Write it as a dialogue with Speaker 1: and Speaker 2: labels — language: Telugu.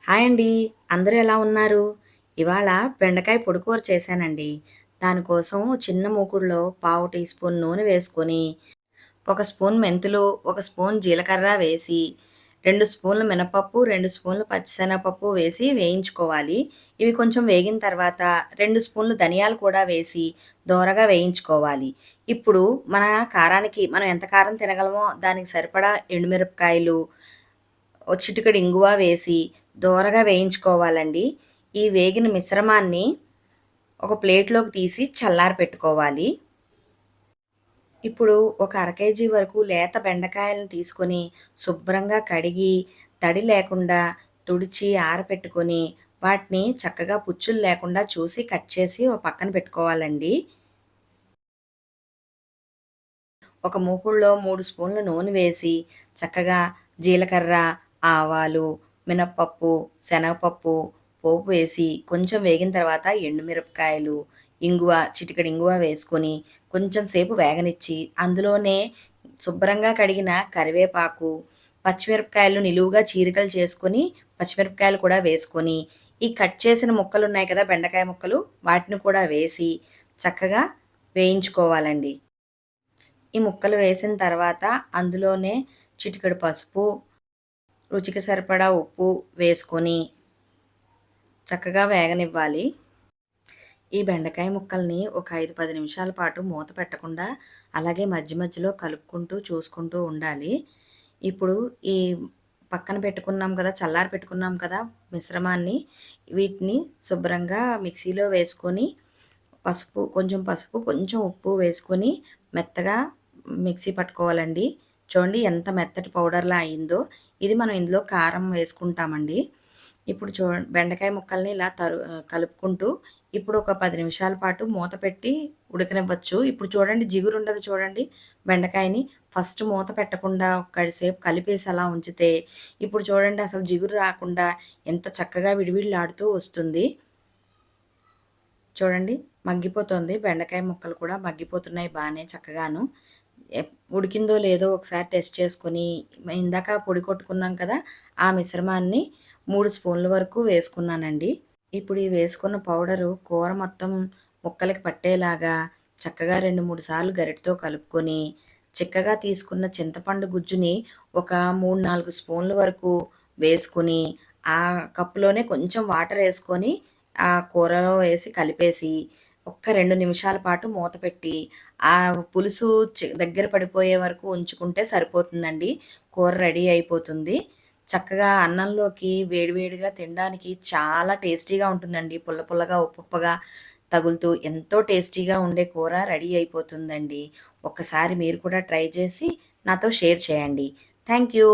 Speaker 1: హాయ్ అండి. అందరూ ఎలా ఉన్నారు? ఇవాళ బెండకాయ పొడికూర చేశానండి. దానికోసం చిన్న మూకుడులో పావు టీ స్పూన్ నూనె వేసుకొని, ఒక స్పూన్ మెంతులు, ఒక స్పూన్ జీలకర్ర వేసి, 2 స్పూన్లు మినపప్పు, 2 స్పూన్లు పచ్చిశనగపప్పు వేసి వేయించుకోవాలి. ఇవి కొంచెం వేగిన తర్వాత 2 స్పూన్లు ధనియాలు కూడా వేసి దోరగా వేయించుకోవాలి. ఇప్పుడు మన కారానికి మనం ఎంత కారం తినగలమో దానికి సరిపడా ఎండుమిరపకాయలు, ఓ చిటికెడు ఇంగువ వేసి దోరగా వేయించుకోవాలండి. ఈ వేగిన మిశ్రమాన్ని ఒక ప్లేట్‌లోకి తీసి చల్లారపెట్టుకోవాలి. ఇప్పుడు ఒక అర కేజీ వరకు లేత బెండకాయలను తీసుకొని శుభ్రంగా కడిగి, తడి లేకుండా తుడిచి ఆరపెట్టుకొని, వాటిని చక్కగా పుచ్చులు లేకుండా చూసి కట్ చేసి ఓ పక్కన పెట్టుకోవాలండి. ఒక మూకుడులో 3 స్పూన్లు నూనె వేసి, చక్కగా జీలకర్ర, ఆవాలు, మినప్పప్పు, శనగపప్పు, పోపు వేసి, కొంచెం వేగిన తర్వాత ఎండుమిరపకాయలు, ఇంగువ, చిటికెడు ఇంగువ వేసుకొని, కొంచెం సేపు వేగనిచ్చి, అందులోనే శుభ్రంగా కడిగిన కరివేపాకు, పచ్చిమిరపకాయలు నిలువుగా చీలికలు చేసుకొని, పచ్చిమిరపకాయలు కూడా వేసుకొని, ఈ కట్ చేసిన ముక్కలున్నాయి కదా! బెండకాయ ముక్కలు, వాటిని కూడా వేసి, చక్కగా వేయించుకోవాలండి. ఈ ముక్కలు వేసిన తర్వాత అందులోనే చిటికెడు పసుపు, రుచికి సరిపడా ఉప్పు వేసుకొని చక్కగా వేగనివ్వాలి. ఈ బెండకాయ ముక్కల్ని ఒక 5, 10 నిమిషాల పాటు మూత పెట్టకుండా అలాగే మధ్య మధ్యలో కలుపుకుంటూ చూసుకుంటూ ఉండాలి. ఇప్పుడు ఈ పక్కన పెట్టుకున్నాం కదా! చల్లారి పెట్టుకున్నాం కదా! మిశ్రమాన్ని వీటిని శుభ్రంగా మిక్సీలో వేసుకొని పసుపు, కొంచెం ఉప్పు వేసుకొని మెత్తగా మిక్సీ పట్టుకోవాలండి. చూడండి ఎంత మెత్తటి పౌడర్‌లా అయిందో. ఇది మనం ఇందులో కారం వేసుకుంటామండి. ఇప్పుడు బెండకాయ ముక్కల్ని ఇలా కలుపుకుంటూ ఇప్పుడు ఒక 10 నిమిషాల పాటు మూత పెట్టి ఉడకనివ్వచ్చు. ఇప్పుడు చూడండి జిగురుండదు చూడండి బెండకాయని. ఫస్ట్ మూత పెట్టకుండా ఒక సేపు కలిపేసి అలా ఉంచితే ఇప్పుడు చూడండి అసలు జిగురు రాకుండా ఎంత చక్కగా విడివిడలాడుతూ వస్తుంది. చూడండి మగ్గిపోతుంది. బెండకాయ ముక్కలు కూడా మగ్గిపోతున్నాయి బానే చక్కగాను. ఉడికిందో లేదో ఒకసారి టెస్ట్ చేసుకొని, ఇందాక పొడి కొట్టుకున్నాం కదా! ఆ మిశ్రమాన్ని 3 స్పూన్ల వరకు వేసుకున్నానండి. ఇప్పుడు ఈ వేసుకున్న పౌడరు కూర మొత్తం ముక్కలకి పట్టేలాగా చక్కగా 2, 3 సార్లు గరిటెతో కలుపుకొని, చిక్కగా తీసుకున్న చింతపండు గుజ్జుని ఒక 3, 4 స్పూన్ల వరకు వేసుకొని, ఆ కప్పులోనే కొంచెం వాటరేసుకొని, ఆ కూరలో వేసి కలిపేసి, ఒక్క 2 నిమిషాల పాటు మూత పెట్టి, ఆ పులుసు దగ్గర పడిపోయే వరకు ఉంచుకుంటే సరిపోతుందండి. కూర రెడీ అయిపోతుంది. చక్కగా అన్నంలోకి వేడివేడిగా తినడానికి చాలా టేస్టీగా ఉంటుందండి. పుల్ల పుల్లగా, ఉప్పుగా తగులుతూ ఎంతో టేస్టీగా ఉండే కూర రెడీ అయిపోతుందండి. ఒక్కసారి మీరు కూడా ట్రై చేసి నాతో షేర్ చేయండి. Thank you.